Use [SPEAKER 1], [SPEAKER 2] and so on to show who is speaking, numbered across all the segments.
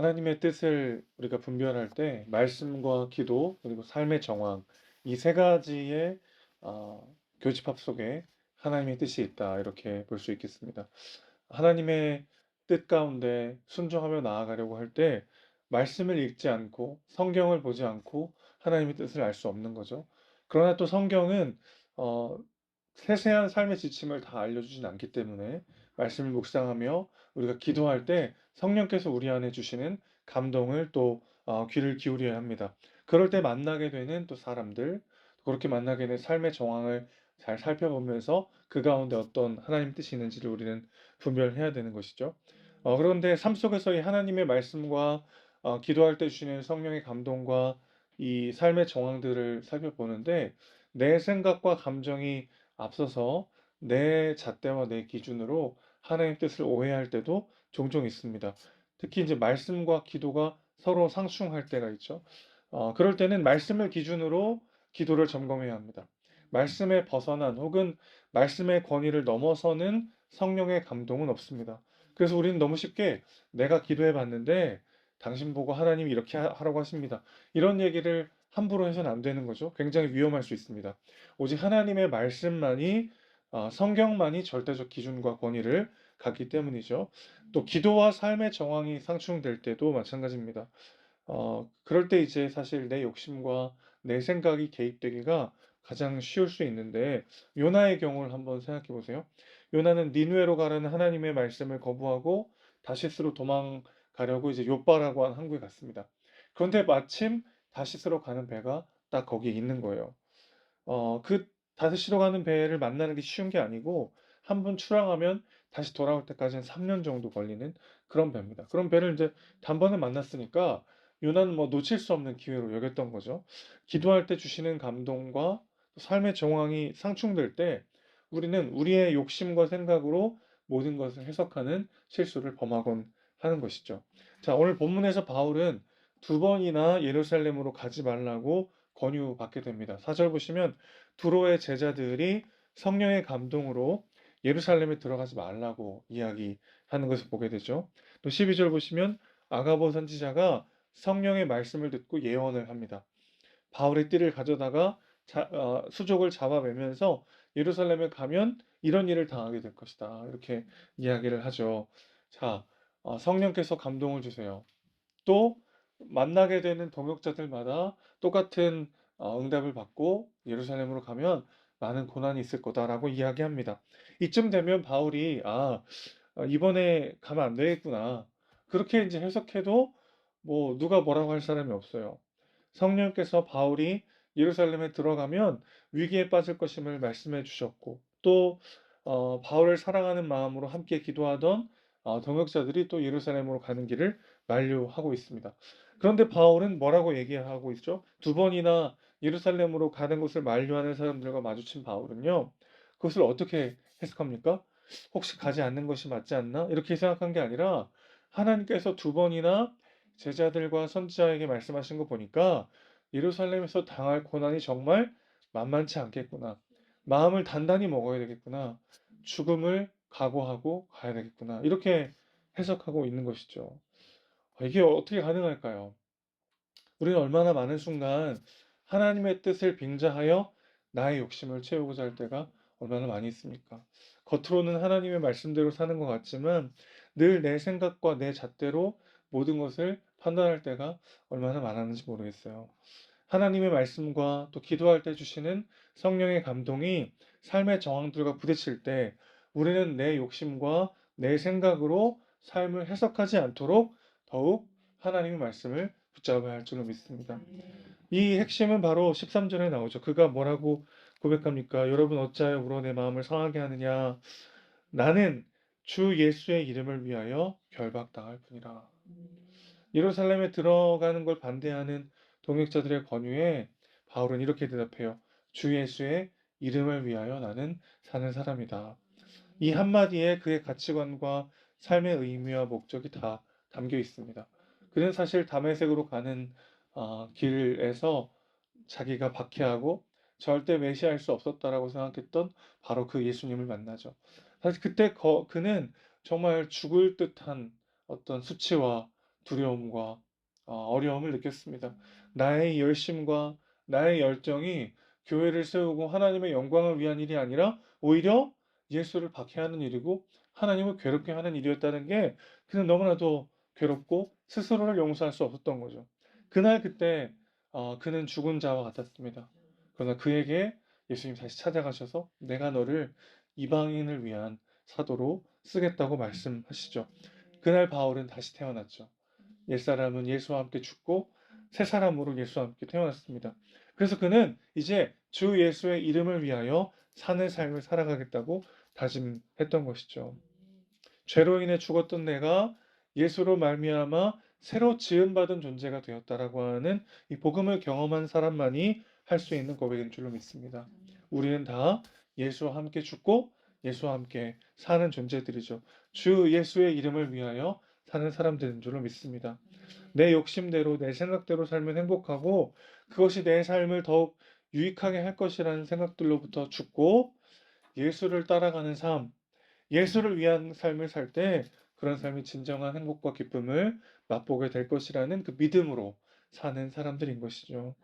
[SPEAKER 1] 하나님의 뜻을 우리가 분별할 때 말씀과 기도 그리고 삶의 정황 이 세 가지의 교집합 속에 하나님의 뜻이 있다 이렇게 볼 수 있겠습니다. 하나님의 뜻 가운데 순종하며 나아가려고 할 때 말씀을 읽지 않고 성경을 보지 않고 하나님의 뜻을 알 수 없는 거죠. 그러나 또 성경은 어, 세세한 삶의 지침을 다 알려주진 않기 때문에 말씀을 묵상하며 우리가 기도할 때 성령께서 우리 안에 주시는 감동을 또 귀를 기울여야 합니다. 그럴 때 만나게 되는 또 사람들, 그렇게 만나게 된 삶의 정황을 잘 살펴보면서 그 가운데 어떤 하나님 뜻이 있는지를 우리는 분별해야 되는 것이죠. 그런데 삶 속에서의 하나님의 말씀과 기도할 때 주시는 성령의 감동과 이 삶의 정황들을 살펴보는데 내 생각과 감정이 앞서서 내 잣대와 내 기준으로 하나님 뜻을 오해할 때도 종종 있습니다. 특히 이제 말씀과 기도가 서로 상충할 때가 있죠. 그럴 때는 말씀을 기준으로 기도를 점검해야 합니다. 말씀에 벗어난 혹은 말씀의 권위를 넘어서는 성령의 감동은 없습니다. 그래서 우리는 너무 쉽게 내가 기도해 봤는데 당신 보고 하나님이 이렇게 하라고 하십니다. 이런 얘기를 함부로 해서는 안 되는 거죠. 굉장히 위험할 수 있습니다. 오직 하나님의 말씀만이 성경만이 절대적 기준과 권위를 갖기 때문이죠. 또 기도와 삶의 정황이 상충될 때도 마찬가지입니다. 그럴 때 이제 사실 내 욕심과 내 생각이 개입되기가 가장 쉬울 수 있는데 요나의 경우를 한번 생각해 보세요. 요나는 니느웨로 가라는 하나님의 말씀을 거부하고 다시스로 도망가려고 이제 욥바라고 하는 항구에 갔습니다. 그런데 마침 다시스로 가는 배가 딱 거기에 있는 거예요. 그 다시스로 가는 배를 만나는 게 쉬운 게 아니고 한 번 출항하면 다시 돌아올 때까지는 3년 정도 걸리는 그런 배입니다. 그런 배를 이제 단번에 만났으니까 요나는 뭐 놓칠 수 없는 기회로 여겼던 거죠. 기도할 때 주시는 감동과 삶의 정황이 상충될 때 우리는 우리의 욕심과 생각으로 모든 것을 해석하는 실수를 범하곤 하는 것이죠. 자, 오늘 본문에서 바울은 두 번이나 예루살렘으로 가지 말라고 권유받게 됩니다. 4절 보시면 두로의 제자들이 성령의 감동으로 예루살렘에 들어가지 말라고 이야기하는 것을 보게 되죠. 또 12절 보시면 아가보 선지자가 성령의 말씀을 듣고 예언을 합니다. 바울의 띠를 가져다가 수족을 잡아매면서 예루살렘에 가면 이런 일을 당하게 될 것이다. 이렇게 이야기를 하죠. 자, 성령께서 감동을 주세요. 또 만나게 되는 동역자들마다 똑같은 응답을 받고 예루살렘으로 가면 많은 고난이 있을 거다라고 이야기합니다. 이쯤 되면 바울이 이번에 가면 안 되겠구나. 그렇게 이제 해석해도 뭐 누가 뭐라고 할 사람이 없어요. 성령께서 바울이 예루살렘에 들어가면 위기에 빠질 것임을 말씀해 주셨고 또 바울을 사랑하는 마음으로 함께 기도하던 동역자들이 또 예루살렘으로 가는 길을 만류하고 있습니다. 그런데 바울은 뭐라고 얘기하고 있죠? 두 번이나 예루살렘으로 가는 것을 만류하는 사람들과 마주친 바울은요. 그것을 어떻게 해석합니까? 혹시 가지 않는 것이 맞지 않나? 이렇게 생각한 게 아니라 하나님께서 두 번이나 제자들과 선지자에게 말씀하신 거 보니까 예루살렘에서 당할 고난이 정말 만만치 않겠구나. 마음을 단단히 먹어야 되겠구나. 죽음을 각오하고 가야 되겠구나. 이렇게 해석하고 있는 것이죠. 이게 어떻게 가능할까요? 우리는 얼마나 많은 순간 하나님의 뜻을 빙자하여 나의 욕심을 채우고자 할 때가 얼마나 많이 있습니까? 겉으로는 하나님의 말씀대로 사는 것 같지만 늘 내 생각과 내 잣대로 모든 것을 판단할 때가 얼마나 많았는지 모르겠어요. 하나님의 말씀과 또 기도할 때 주시는 성령의 감동이 삶의 정황들과 부딪힐 때 우리는 내 욕심과 내 생각으로 삶을 해석하지 않도록 더욱 하나님의 말씀을 붙잡아야 할 줄로 믿습니다. 이 핵심은 바로 13절에 나오죠. 그가 뭐라고 고백합니까? 여러분 어찌하여 울어 내 마음을 상하게 하느냐? 나는 주 예수의 이름을 위하여 결박당할 뿐이라. 예루살렘에 들어가는 걸 반대하는 동역자들의 권유에 바울은 이렇게 대답해요. 주 예수의 이름을 위하여 나는 사는 사람이다. 이 한마디에 그의 가치관과 삶의 의미와 목적이 다 담겨 있습니다. 그는 사실 다메섹으로 가는 길에서 자기가 박해하고 절대 메시아일 수 없었다라고 생각했던 바로 그 예수님을 만나죠. 사실 그때 그는 정말 죽을 듯한 어떤 수치와 두려움과 어려움을 느꼈습니다. 나의 열심과 나의 열정이 교회를 세우고 하나님의 영광을 위한 일이 아니라 오히려 예수를 박해하는 일이고 하나님을 괴롭게 하는 일이었다는 게 그냥 너무나도 괴롭고 스스로를 용서할 수 없었던 거죠. 그날 그때 그는 죽은 자와 같았습니다. 그러나 그에게 예수님 다시 찾아가셔서 내가 너를 이방인을 위한 사도로 쓰겠다고 말씀하시죠. 그날 바울은 다시 태어났죠. 옛사람은 예수와 함께 죽고 새 사람으로 예수와 함께 태어났습니다. 그래서 그는 이제 주 예수의 이름을 위하여 사는 삶을 살아가겠다고 다짐했던 것이죠. 죄로 인해 죽었던 내가 예수로 말미암아 새로 지음받은 존재가 되었다라고 하는 이 복음을 경험한 사람만이 할 수 있는 고백인 줄로 믿습니다. 우리는 다 예수와 함께 죽고 예수와 함께 사는 존재들이죠. 주 예수의 이름을 위하여 사는 사람들인 줄로 믿습니다. 내 욕심대로 내 생각대로 살면 행복하고 그것이 내 삶을 더욱 유익하게 할 것이라는 생각들로부터 죽고 예수를 따라가는 삶, 예수를 위한 삶을 살 때 그런 삶이 진정한 행복과 기쁨을 맛보게 될 것이라는 그 믿음으로 사는 사람들인 것이죠.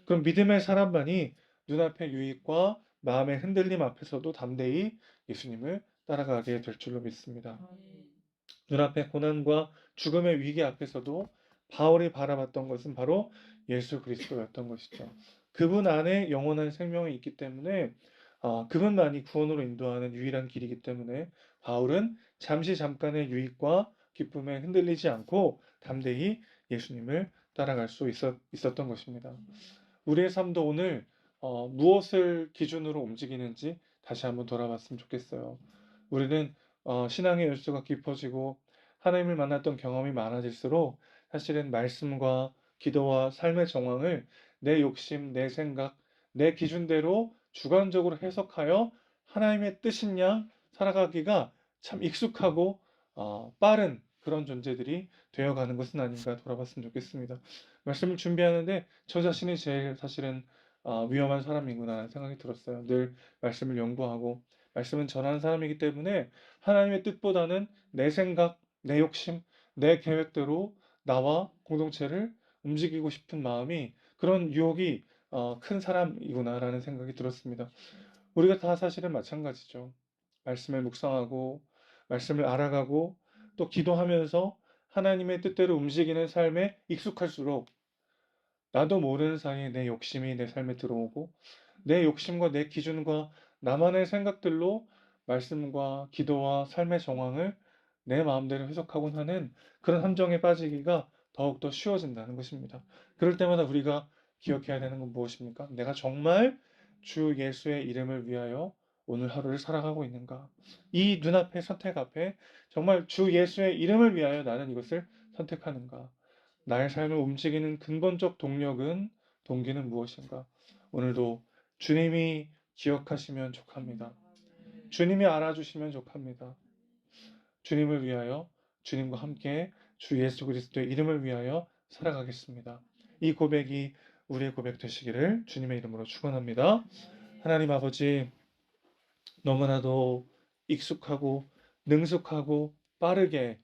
[SPEAKER 1] 그럼 믿음의 사람만이 눈앞의 유익과 마음의 흔들림 앞에서도 담대히 예수님을 따라가게 될 줄로 믿습니다. 눈앞의 고난과 죽음의 위기 앞에서도 바울이 바라봤던 것은 바로 예수 그리스도였던 것이죠. 그분 안에 영원한 생명이 있기 때문에 그분만이 구원으로 인도하는 유일한 길이기 때문에 바울은 잠시 잠깐의 유익과 기쁨에 흔들리지 않고 담대히 예수님을 따라갈 수 있었던 것입니다. 우리의 삶도 오늘 무엇을 기준으로 움직이는지 다시 한번 돌아봤으면 좋겠어요. 우리는 신앙의 열수가 깊어지고 하나님을 만났던 경험이 많아질수록 사실은 말씀과 기도와 삶의 정황을 내 욕심, 내 생각, 내 기준대로 주관적으로 해석하여 하나님의 뜻인 양 살아가기가 참 익숙하고 빠른 그런 존재들이 되어가는 것은 아닌가 돌아봤으면 좋겠습니다. 말씀을 준비하는데 저 자신이 제일 사실은 위험한 사람이구나 생각이 들었어요. 늘 말씀을 연구하고 말씀은 전하는 사람이기 때문에 하나님의 뜻보다는 내 생각, 내 욕심, 내 계획대로 나와 공동체를 움직이고 싶은 마음이 그런 유혹이 큰 사람이구나라는 생각이 들었습니다. 우리가 다 사실은 마찬가지죠. 말씀을 묵상하고 말씀을 알아가고 또 기도하면서 하나님의 뜻대로 움직이는 삶에 익숙할수록 나도 모르는 사이에 내 욕심이 내 삶에 들어오고 내 욕심과 내 기준과 나만의 생각들로 말씀과 기도와 삶의 정황을 내 마음대로 해석하곤 하는 그런 함정에 빠지기가 더욱더 쉬워진다는 것입니다. 그럴 때마다 우리가 기억해야 되는 건 무엇입니까? 내가 정말 주 예수의 이름을 위하여 오늘 하루를 살아가고 있는가? 이 눈앞의 선택 앞에 정말 주 예수의 이름을 위하여 나는 이것을 선택하는가? 나의 삶을 움직이는 근본적 동기는 무엇인가? 오늘도 주님이 기억하시면 족합니다. 주님이 알아주시면 족합니다. 주님을 위하여, 주님과 함께 주 예수 그리스도의 이름을 위하여 살아가겠습니다. 이 고백이 우리의 고백 되시기를 주님의 이름으로 축원합니다. 하나님 아버지, 너무나도 익숙하고 능숙하고 빠르게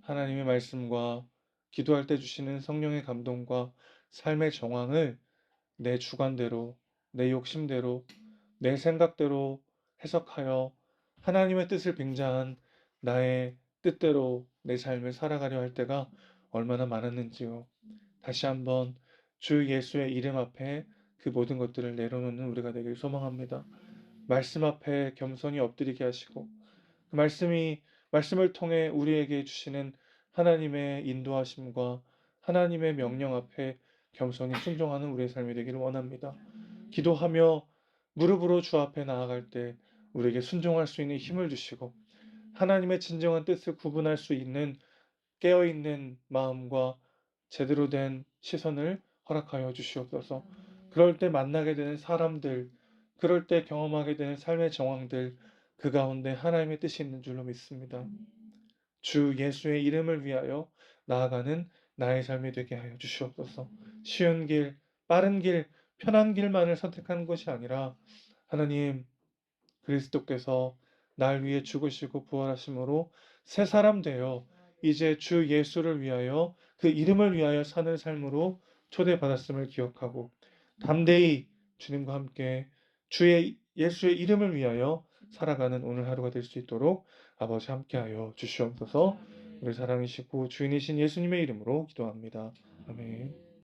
[SPEAKER 1] 하나님의 말씀과 기도할 때 주시는 성령의 감동과 삶의 정황을 내 주관대로, 내 욕심대로, 내 생각대로 해석하여 하나님의 뜻을 빙자한 나의 뜻대로 내 삶을 살아가려 할 때가 얼마나 많았는지요. 다시 한번 주 예수의 이름 앞에 그 모든 것들을 내려놓는 우리가 되길 소망합니다. 말씀 앞에 겸손히 엎드리게 하시고 그 말씀을 통해 우리에게 주시는 하나님의 인도하심과 하나님의 명령 앞에 겸손히 순종하는 우리의 삶이 되기를 원합니다. 기도하며 무릎으로 주 앞에 나아갈 때 우리에게 순종할 수 있는 힘을 주시고 하나님의 진정한 뜻을 구분할 수 있는 깨어있는 마음과 제대로 된 시선을 허락하여 주시옵소서. 그럴 때 만나게 되는 사람들, 그럴 때 경험하게 되는 삶의 정황들, 그 가운데 하나님의 뜻이 있는 줄로 믿습니다. 주 예수의 이름을 위하여 나아가는 나의 삶이 되게 하여 주시옵소서. 쉬운 길, 빠른 길, 편한 길만을 선택하는 것이 아니라 하나님 그리스도께서 날 위해 죽으시고 부활하심으로 새 사람 되어 이제 주 예수를 위하여 그 이름을 위하여 사는 삶으로 초대받았음을 기억하고 담대히 주님과 함께 주의 예수의 이름을 위하여 살아가는 오늘 하루가 될 수 있도록 아버지 함께하여 주시옵소서. 우리 사랑이시고 주인이신 예수님의 이름으로 기도합니다. 아멘.